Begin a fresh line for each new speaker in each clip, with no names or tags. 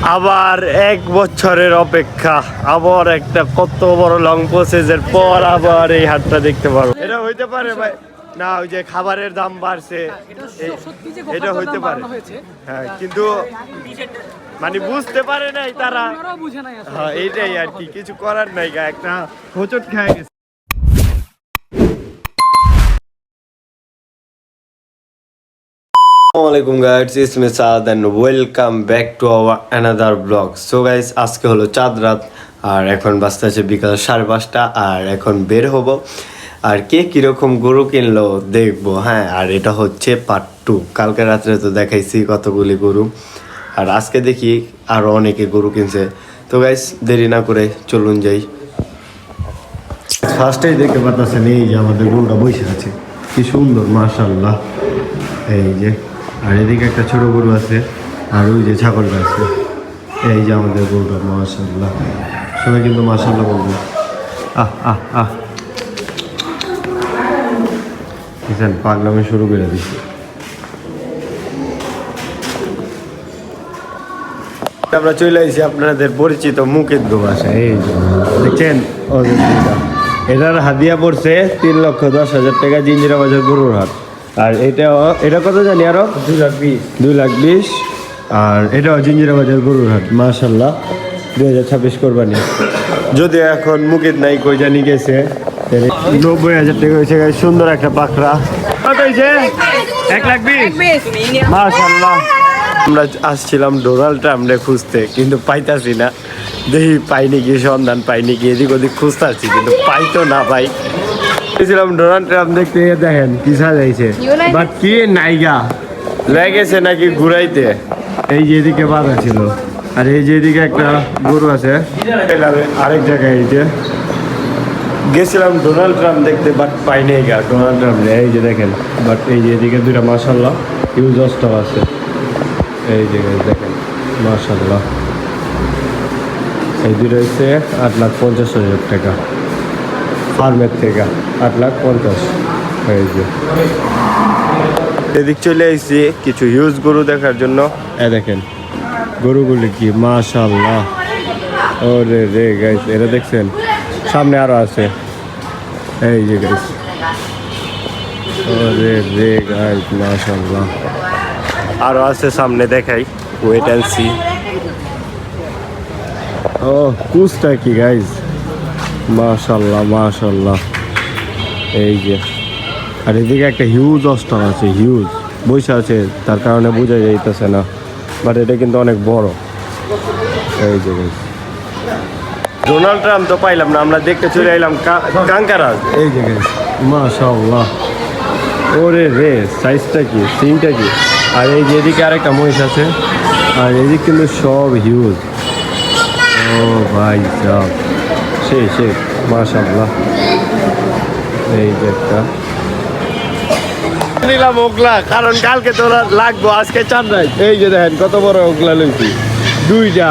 আবার 1 বছরের অপেক্ষা, আবার একটা কত বড় লং প্রসেসের পর আবার এই হাটটা দেখতে পারবো। এটা হইতে পারে ভাই না, ওই যে খাবারের দাম বাড়ছে এটা হইতে পারে, হ্যাঁ, কিন্তু মানে বুঝতে পারে নাই তারা, হ্যাঁ এইটাই আর কি, কিছু করার নাই, একটা হোঁচট খায় গেছে। আসসালামু আলাইকুম guys, it's me Saad and welcome back to our another blog. So guys, আজকে হলো চাঁদ রাত আর এখন বাজতেছে বিকাল 5:30 আর এখন বের হব। আর কে কীরকম গরু কিনলো দেখবো, হ্যাঁ। আর এটা হচ্ছে পার্ট 2। কালকে রাত্রে তো দেখাইছি কতগুলি গরু, আর আজকে দেখি আরও অনেকে গরু কিনছে। তো গাইস, দেরি না করে চলুন যাই। ফার্স্টেই দেখতে পাচ্ছেন এই যে আমাদের গরুটা বসে আছে, কি সুন্দর মাশাআল্লাহ। এই যে, আর এদিকে একটা ছোট গরু আছে, আর ওই যে ছাগলটা আছে। এই যে আমাদের গরুটা মাশাআল্লাহ, সবাই কিন্তু মাশাআল্লাহ বলবো। বুঝছেন, পাগলামি শুরু করে দিচ্ছি। আমরা চলে আসছি আপনাদের পরিচিত মুকেত বাসায়। এই যে দেখছেন, এটার হাদিয়া পড়ছে 3,10,000 টাকা, জিঞ্জিরা বাজার গরুর হাট। আর এটা কত জানি, আরো 2,20,000। আর এটাও জিঞ্জিরা বাজার গরুর হাট মাশাআল্লাহ, 2026 কোরবানি। যদি এখন মুকিত নাই, কই জানি গেছে। 90,000 টাকা হয়েছে। সুন্দর একটা পাখরা, কত হয়েছে? 1,20,000 মাশাআল্লাহ। আমরা আসছিলাম ডোনাল্ড ট্রাম্পে খুঁজতে, কিন্তু পাইতাছি না। দেখি পাইনি কি, সন্ধান পাইনি কি, এদিক ওদিক খুঁজতে আসছি, কিন্তু পাইতো না ভাই। ছিলাম ডোনাল্ড ট্রাম্প দেখতে, দেখেন কি সাজাইছে, বাট কি নাইগা লেগেছে নাকি ঘুরাইতে। এই যে এদিকে বাধা ছিল, আর এই যে এদিকে একটা গরু আছে আরেক জায়গায়। এই যে গেছিলাম ডোনাল্ড ট্রাম্প দেখতে, বাট পাইনি গা ডোনাল্ড ট্রাম্প। এই যে দেখেন, বাট এই যে এদিকে দুইটা মাশাআল্লাহ ইউজ স্টক আছে। এই যে দেখেন মাশাআল্লাহ, এই দুইটা হচ্ছে 8,50,000 টাকা ফার্মের থেকে, 8,50,000। এই যে এদিক চলে আসছি কিছু হিউজ গরু দেখার জন্য। দেখেন গরুগুলি কি মাশাআল্লাহ। ওরে রে গাইস, এটা দেখছেন, সামনে আরো আছে। এই যে গাইস, ওরে রে গাইস মাশাআল্লাহ, আরো আছে সামনে, দেখাই, ওয়েট এন্ড সি। ও কুসটা কি গাইস, মাশাআল্লাহ মাশাআল্লাহ। এই যে, আর এদিকে একটা হিউজ অস্টন আছে, হিউজ বসে আছে, তার কারণে বোঝা যাইতেছে না, বাট এটা কিন্তু অনেক বড়। এই যে ডোনাল্ড ট্রাম্প তো পাইলাম না, আমরা দেখতে চলে এলাম কাঙ্কারাজ। এই যে মাশাআল্লাহ, ওরে রে সাইজটা কি, সিনটা কি। আর এই যে এদিকে আরেকটা মহিষ আছে, আর এদিকে কিন্তু সব হিউজ। ও ভাই সব সেই মাশাআল্লাহ। এই যে একটা নিলাম ওগলা, কারণ কালকে তোরা লাগবো, আজকে চান নাই। এই যে দেখেন কত বড় ওগলা লইছি, 2টা।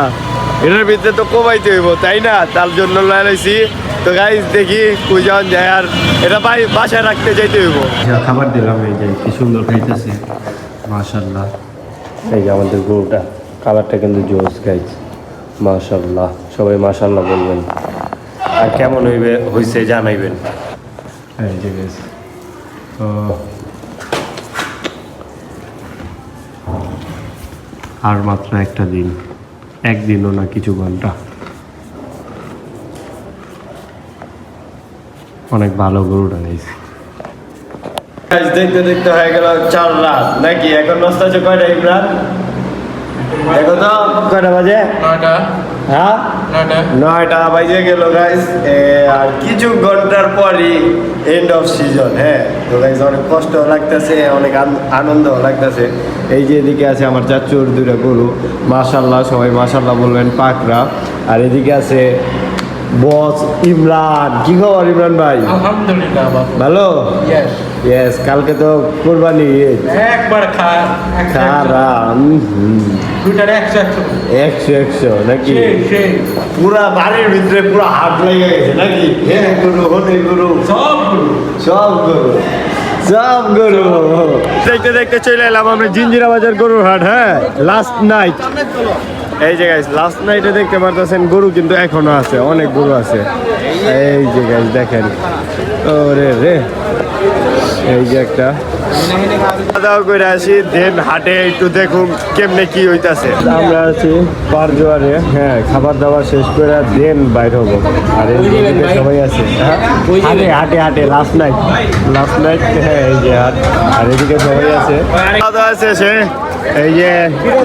এটার ভিতরে তো কমাইতে হইব, তাই না? তার জন্য লাইছি। তো গাইস দেখি কুইজন যায়, আর এটা বাসায় রাখতে যাইতে হইব। খাবার দিলাম, এই যে কি সুন্দর খাইতেছে মাশাআল্লাহ। এই যে আমাদের গরুটা, কালারটা কিন্তু জোস গাইস মাশাআল্লাহ। সবাই মাশাআল্লাহ বলবেন, আর কেমন হয়েছে জানাইবেন। এই যে গাইস, আর মাত্র একটা দিন, একদিনও না, কিছু ঘন্টা। অনেক ভালো গরুটা গাইছে। দেখতে দেখতে হয়ে গেল 4 রাত নাকি? এখন নষ্ট আছে কয়টা ইমরান? দেখো তো কয়টা বাজে? 9টা। হ্যাঁ 9টা বাজে গেল গাইস। আর কিছু ঘন্টার পরই এন্ড অফ সিজন। হ্যাঁ তো গাইস, অনেক কষ্ট লাগতেছে, অনেক আনন্দ লাগতেছে। এই যে এদিকে আছে আমার চাচুর 2টা গরু মাশাআল্লাহ, সবাই মাশাআল্লাহ বলবেন, পাকরা। আর এদিকে আছে বস ইমরান। কি খবর ইমরান ভাই?
আলহামদুলিল্লাহ
ভালো।
ইয়েস,
কালকে তো কোরবানি,
একবার
খারা 100 নাকি? পুরা বাড়ির ভিতরে পুরো হাট লেগে গেছে নাকি? হ্যাঁ গরু, হনে গরু, সব গরু দেখতে দেখতে চলে এলাম আমরা জিঞ্জিরা বাজার গরুর হাট। হ্যাঁ লাস্ট নাইট এই যে গাইস লাস্ট নাইটে দেখতে পারতেছেন গরু কিন্তু এখনো আছে, অনেক গরু আছে। এই যে গাইস দেখেন, ওরে রে, এই যে একটা খাওয়া দাওয়া করে আসি, দেন হাটে একটু দেখুন কেমনে কি হইতাছে। আমরা আছি পারজোয়ারে, হ্যাঁ খাবার দাবার শেষ করে দেন বাইর হবো। আর এইদিকে সবাই আছে, হ্যাঁ হাটে হাটে হাটে লাস্ট নাইট, হ্যাঁ এই যে হাট। আর এদিকে সবাই আছে, খাওয়া দাওয়া শেষে এই যে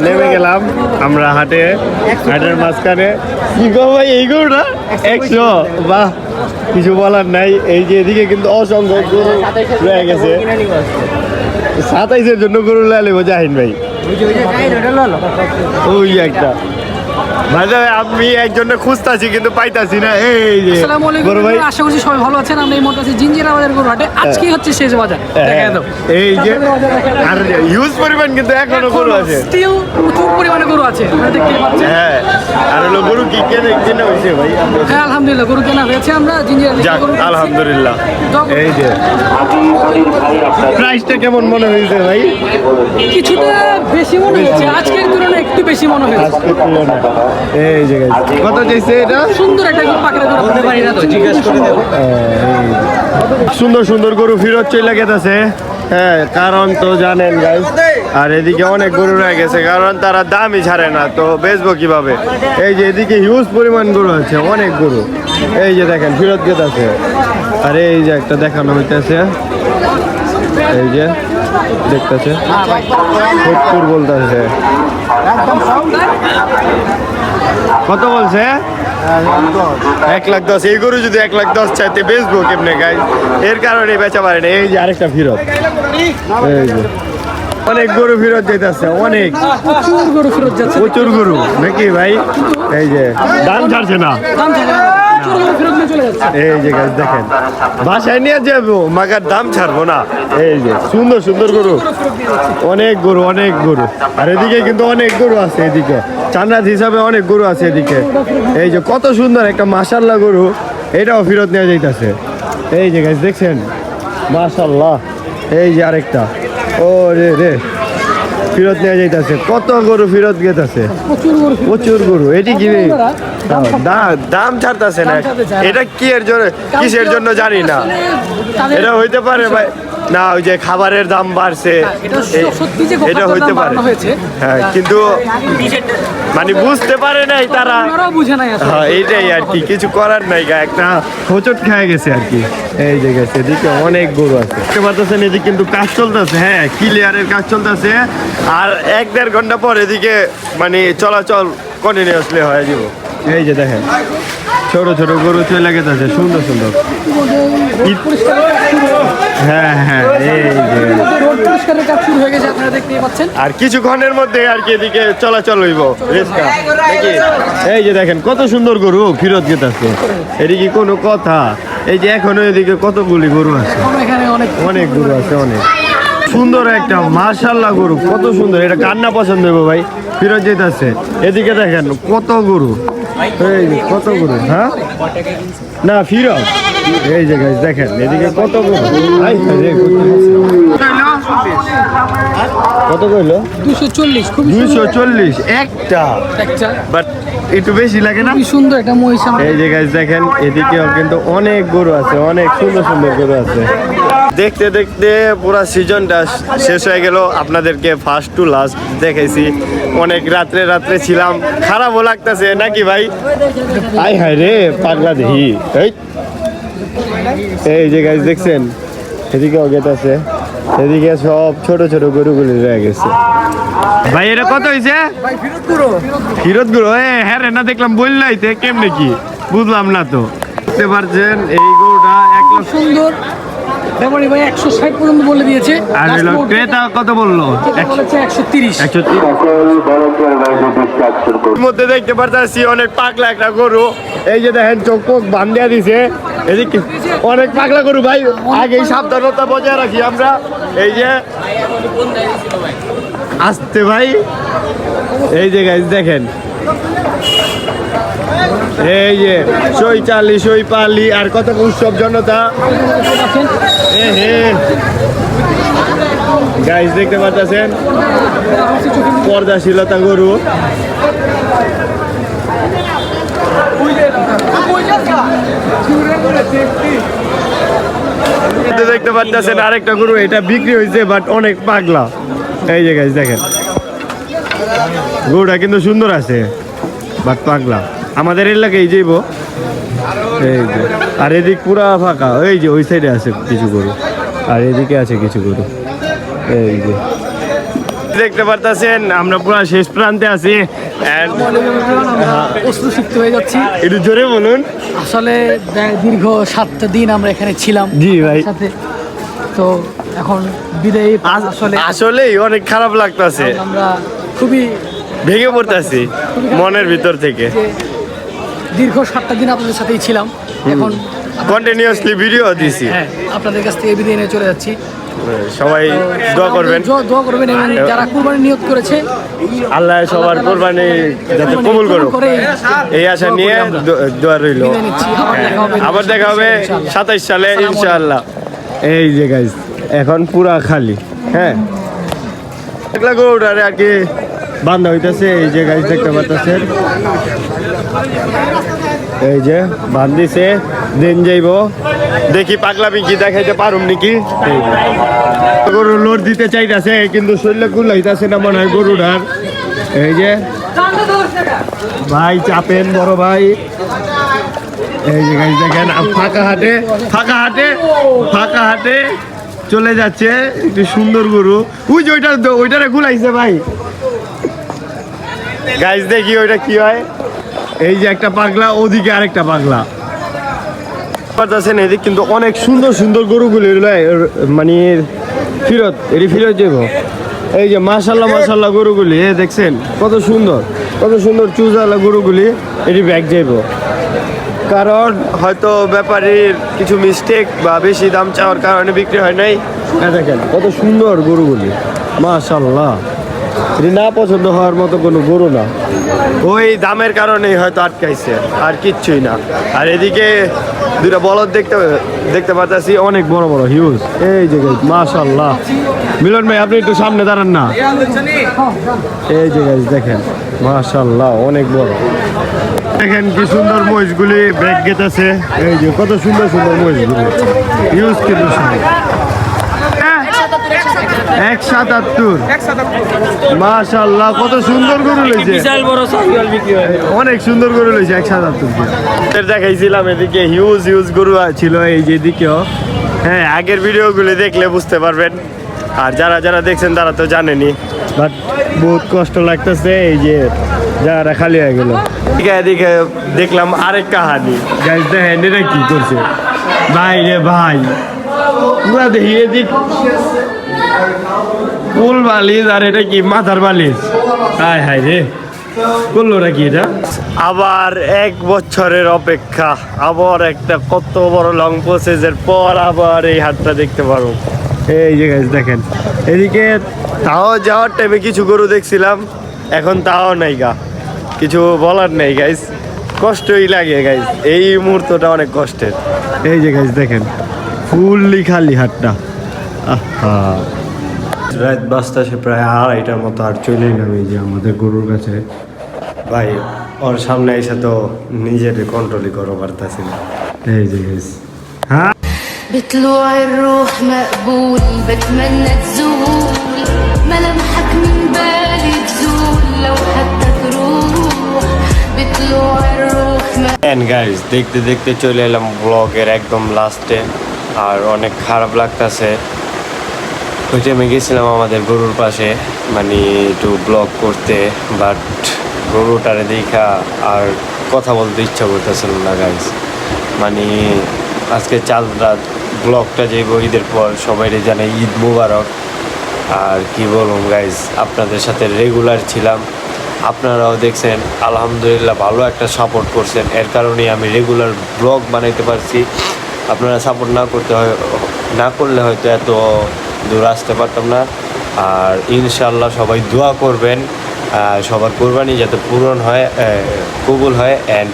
নেমে গেলাম আমরা হাটের মাঝখানে। কি গো ভাই এই গরুটা 100, বাহ কিছু বলার নাই। এই যে এদিকে কিন্তু অসংখ্য গরু রয়ে গেছে, 27-এর জন্য গরু লাইলে জাহিন ভাই, ওই একটা ভাই আমি একজনের খুঁজতাছি কিন্তু পাইতাছি না। এই যে
আসসালামু আলাইকুম,
বড় ভাই,
আশা করছি সবাই ভালো আছেন। আমরা এই মুহূর্তে আছি জিঞ্জিরা বাজার গরু হাটে। আজকে হচ্ছে শেষ বাজার, দেখা দাও।
এই যে আর ইউজ পরিমাণ কিন্তু এখনো গরু আছে,
স্টিল প্রচুর পরিমাণে গরু আছে, আপনারা দেখতে পাচ্ছেন।
হ্যাঁ আর হলো গরু কি কেনা হয়েছে ভাই?
হ্যাঁ আলহামদুলিল্লাহ গরু কেনা হয়েছে, আমরা জিঞ্জিরা
যাক আলহামদুলিল্লাহ। এই যে প্রাইসটা কেমন মনে হয়েছে ভাই?
কিছুটা বেশি মনে হচ্ছে, আজকের তুলনায় একটু বেশি মনে হয়েছে।
আজকে তুলনায় এই যে guys, কত চাইছে এটা?
সুন্দর একটা গরু, পাকড়া গরু বলতে পারি না তো, জিজ্ঞেস করে দেব।
সুন্দর সুন্দর গরু ফিরত চলে গেছে, হ্যাঁ কারণ তো জানেন গাইস। আর এদিকে অনেক গরু রয়ে গেছে, কারণ তারা দামই ছাড়ে না, তো বেচবো কিভাবে? এই যে এদিকে হিউজ পরিমাণ গরু আছে, অনেক গরু। এই যে দেখেন ফিরত গেছে। আর এই যে একটা দেখানো হইতেছে, এই যে দেখতেছে 70 বলতেছে। কত বলছে? 1,10,000। এই গরু যদি 1,10,000 চাইতে বেচবো কেমনে গাই? এর কারণে বেচা পারে না। এই যে আরেকটা ফিরত, এই যে অনেক গরু ফিরত যেতেছে, অনেক
প্রচুর গরু ফেরত যাচ্ছে,
প্রচুর গরু নাকি ভাই? এই যে দাম ছাড়ছে না,
দাম থাকে না, প্রচুর গরু ফেরত নিয়ে চলে যাচ্ছে।
এই যে গাছ দেখেন বাসায় নিয়ে যাবো মাগার দাম ছাড়বো না। এই যে সুন্দর সুন্দর গরু, অনেক গরু। আর এদিকে কিন্তু অনেক গরু আছে, এদিকে চান্নাত হিসাবে অনেক গরু আছে এদিকে। এই যে কত সুন্দর একটা মাশাআল্লাহ গরু, এটাও ফেরত নেওয়া যাইতেছে। এই যে গাছ দেখছেন মাশাআল্লাহ। এই যে আরেকটা, ও রে রে, ফেরত নেওয়া যাইতেছে। কত গরু ফেরত গেতেছে, প্রচুর গরু। এটি কি দাম ছাড়তেছে না? এটা কি এর জন্য, কিসের জন্য জানি না। এটা হইতে পারে ভাই, না ওই যে খাবারের দাম বাড়ছে, এটা হইতে পারে। হ্যাঁ কিন্তু মানে বুঝতে পারে নাই তারা, হ্যাঁ এইটাই আর কি, কিছু করার নাই। একটা হোঁচট খেয়ে গেছে আর কি। এই যে গেছে এদিকে অনেক গরু আছে, দেখতে পাচ্ছেন। এদিকে কিন্তু কাজ চলতেছে, হ্যাঁ ক্লিয়ারের কাজ চলতেছে। আর 1-1.5 ঘন্টা পর এদিকে মানে চলাচল কন্টিনিউয়াসলি হয়ে যাব। এই যে দেখেন ছোট ছোট গরু চলে গেছে, সুন্দর সুন্দর। হ্যাঁ হ্যাঁ এই যে
রোড পরিষ্কারের কাজ শুরু হয়ে গেছে, আপনারা দেখতেই পাচ্ছেন।
আর কিছুক্ষণের মধ্যে আর কি এদিকে চলাচল হইব রিস্কা। এই যে দেখেন কত সুন্দর গরু ফিরত গেছে, এদিকে কোনো কথা? এই যে এখনো এদিকে কতগুলি গরু আছে,
এখানে
অনেক গরু আছে, অনেক সুন্দর একটা মাশাআল্লাহ গরু, কত সুন্দর। এটা কান্না পছন্দ হইব ভাই, ফিরত যেতেছে। এদিকে দেখেন কত গরু, এই যে কত গরু, হ্যাঁ না ফিরত। এই যে গাইস দেখেন এদিকে কত গরু। কত কইলো?
240, খুব
240 একটা, বাট একটু বেশি লাগে না?
সুন্দর একটা মহিষ।
এই যে গাইস দেখেন এদিকেও কিন্তু অনেক গরু আছে, অনেক সুন্দর সুন্দর গরু আছে। দেখতে দেখতে পুরা সিজনটা শেষ হয়ে গেল। আপনাদেরকে ফার্স্ট টু লাস্ট দেখাইছি, অনেক রাত্রে ছিলাম, খারাপও লাগতেছে নাকি ভাই? আই হায় রে পাগলা দেখি। এই যে গাইস দেখছেন এদিকেও গেট আছে, এদিকে সব ছোট ছোট গরুগুলি রয়ে গেছে। ভাই এটা কত হয়েছে? ফিরত গরু, হ্যাঁ রে না দেখলাম বললাইতে কেমনে কি বুঝলাম না তো। দেখতে পারছেন এই গরুটা 1 লাখ
সুন্দর ব্যাপারী ভাই 160 পর্যন্ত বলে দিয়েছে।
আর হলো ক্রেতা কত বললো?
130।
মধ্যে দেখতে পারতাছি অনেক পাগলা একটা গরু। এই যে দেখেন চোখ বান্ধিয়া দিছে, এদিকে অনেক পাগলা গরু ভাই, আগেই সাবধানতা বজায় রাখি আমরা। এই যে আসতে ভাই, এই যে গাইস দেখেন, এই যে সই পালি আর কত উৎসব জনতা। গাইস দেখতে পাচ্ছেন পর্দাশীলতা গরু, দেখতে পাচ্ছেন আরেকটা গরু, এটা বিক্রি হয়েছে বাট অনেক পাগলা। এই যে গাইস দেখেন, গরুটা কিন্তু সুন্দর আছে বাট পাগলা। আমাদের এলাকায় যাইব। এই যে আর এদিক পুরা ফাঁকা, এই যে ওই সাইডে আছে কিছু গরু আর এদিকে আছে কিছু গরু। এই যে দেখতে পারতেছেন আমরা পুরা শেষ প্রান্তে আছি।
অশ্রুসিক্ত হয়ে যাচ্ছি।
একটু জোরে বলুন।
আসলে দীর্ঘ 7 দিন আমরা এখানে ছিলাম
জি ভাই।
সাথে, তো এখন বিদায় আসলে
আসলেই অনেক খারাপ লাগতেছে,
আমরা খুবই
ভেঙে পড়তেছি মনের ভিতর থেকে।
যে দীর্ঘ 7টা দিন আপনাদের সাথেই ছিলাম, এখন
কন্টিনিউয়াসলি ভিডিও দিছি।
হ্যাঁ আপনাদের কাছ থেকে বিদায় নিয়ে চলে যাচ্ছি।
সবাই দোয়া করবেন,
দোয়া করবেন এবং যারা কুরবানি নিয়ত করেছে
আল্লাহ সবার কোরবানি যাতে কবুল করুক এই আশা নিয়ে দোয়া রইল।
বিদায় নিচ্ছি।
আবার দেখা হবে 27 সালে ইনশাআল্লাহ। এই যে গাইস এখন পুরা খালি। হ্যাঁ একলা গরুটারে আর কি বান্ধা হইতেছে। এই যে গাইস দেখতে পাচ্ছেন, এই যে বান্ধিছে, দিন যাইব, দেখি পাগলামি কি দেখাইতে পারুম নাকি। এই যে গরু লোড দিতে চাইতেছে কিন্তু শরীরে কুলাইতেছে না মনে হয় গরুটার। এই যে ভাই চাপেন বড় ভাই। এই যে গাইস দেখেন ফাঁকা হাটে ফাঁকা হাটে ফাঁকা হাটে চলে যাচ্ছে একটু সুন্দর গরু। ওই যে ওইটারে গুলাইছে ভাই। গাইস দেখি ওইটা কি হয়। এই যে একটা পাগলা, ওদিকে আরেকটা পাগলা পাচ্ছেন। এদিক কিন্তু অনেক সুন্দর সুন্দর গরুগুলি মানে ফিরত যাব। এই যে মাশাল্লাহ মাশাল্লাহ গরুগুলি দেখছেন কত সুন্দর চুজালা গরুগুলি এটি ব্যাগ যাইব। কারণ হয়তো ব্যাপারীর কিছু মিস্টেক বা বেশি দাম চাওয়ার কারণে বিক্রি হয় নাই। দেখেন কত সুন্দর গরুগুলি, মাশাল্লাহ। এটি না পছন্দ হওয়ার মতো কোনো গরু না, ওই দামের কারণেই হয়তো আটকাইছে, আর কিচ্ছুই না। আর এদিকে দুটা বলদ দেখতে পাচ্ছি, অনেক বড় বড় হিউজ। এই যে মাশাল্লাহ। মিলন ভাই আপনি একটু সামনে দাঁড়ান না। এই যে দেখেন মাশাল্লাহ অনেক বড়। দেখেন কি সুন্দর মহিষগুলি ব্রেক গেতেছে। এই যে কত সুন্দর সুন্দর মহিষগুলি হিউজ কিন্তু 177 মাশাআল্লাহ কত সুন্দর গরু লইছে, অনেক সুন্দর গরু লইছে 177। দেখাইছিলাম এদিকে হিউজ গরু ছিল এই যে দিকেও। হ্যাঁ আগের ভিডিওগুলো দেখলে বুঝতে পারবেন, আর যারা দেখছেন তারা তো জানেনি, বাট বহুত কষ্ট লাগতেছে। এই যে জায়গাটা খালি হয়ে গেল। এদিকে দেখলাম আরেক কাহানি। গাইস দেখেন এটা কি করছে ভাই রে ভাই, পুরা দেখি এদিক ফুল বালিশ আর এটা কি মাথার বালিশ। হায় হায় রে করলো নাকি এটা। আবার 1 বছরের অপেক্ষা, আবার একটা কত বড় লং প্রসেসের পর আবার এই হাটটা দেখতে পারবো। এই যে গাইস দেখেন এদিকে তাও যাওয়ার টাইমে কিছু গরু দেখছিলাম, এখন তাও নাই গা, কিছু বলার নেই গাইস। কষ্টই লাগে গাইস, এই মুহূর্তটা অনেক কষ্টের। এই যে গাইস দেখেন ফুললি খালি হাটটা। আহা রাত বাজতেছে প্রায় 2:30টার মতো, আর চলে গেলাম এই যে আমাদের গরুর কাছে। ভাই ওর সামনে এসে তো নিজের কন্ট্রোলই করো পারতাছি না। এই যে গাইস হ্যাঁ
بطلوع الروح مقبول بتمنى تزول ملامحك من بالي تزول لو حتى تروح بطلوع الروح
এন্ড গাইস দেখতে দেখতে চলে এলাম ব্লগের একদম লাস্টে, আর অনেক খারাপ লাগতেছে। ওই টাইমে গেছিলাম আমাদের গরুর পাশে মানে একটু ব্লগ করতে, বাট গরুটারে দেখা আর কথা বলতে ইচ্ছা করতেছিল না গাইস। মানে আজকে 4 রাত ব্লগটা যাইব ঈদের পর, সবাই জানে ঈদ মুবারক। আর কি বলবো গাইস, আপনাদের সাথে রেগুলার ছিলাম, আপনারাও দেখছেন আলহামদুলিল্লাহ ভালো একটা সাপোর্ট করছেন, এর কারণেই আমি রেগুলার ব্লগ বানাইতে পারছি। আপনারা সাপোর্ট না করলে হয়তো এত দূর আসতে পারতাম না। আর ইনশাল্লাহ সবাই দোয়া করবেন সবার কোরবানি যাতে পূরণ হয়, কবুল হয়। অ্যান্ড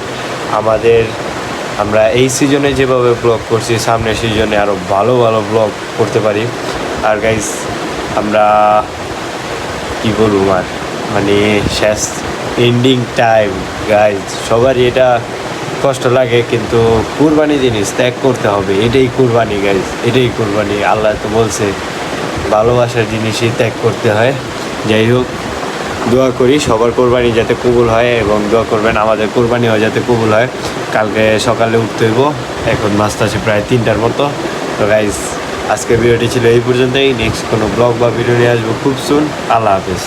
আমরা এই সিজনে যেভাবে ব্লগ করছি, সামনের সিজনে আরও ভালো ভালো ব্লগ করতে পারি। আর গাইস আমরা কি বলবো, মানে শেষ এন্ডিং টাইম গাইস, সবারই এটা কষ্ট লাগে, কিন্তু কুরবানি জিনিস ত্যাগ করতে হবে, এটাই কুরবানি গাইজ, এটাই কুরবানি। আল্লাহ তো বলছে ভালোবাসার জিনিসই ত্যাগ করতে হয়। যাই হোক, দোয়া করি সবার কোরবানি যাতে কবুল হয়, এবং দোয়া করবেন আমাদের কোরবানিও যাতে কবুল হয়। কালকে সকালে উঠতে হইব, এখন বাজতেছে প্রায় 3টার মতো। তো গাইজ, আজকের ভিডিওটি ছিল এই পর্যন্তই। নেক্সট কোনো ব্লগ বা ভিডিও নিয়ে আসবো খুব সুন। আল্লাহ হাফেজ।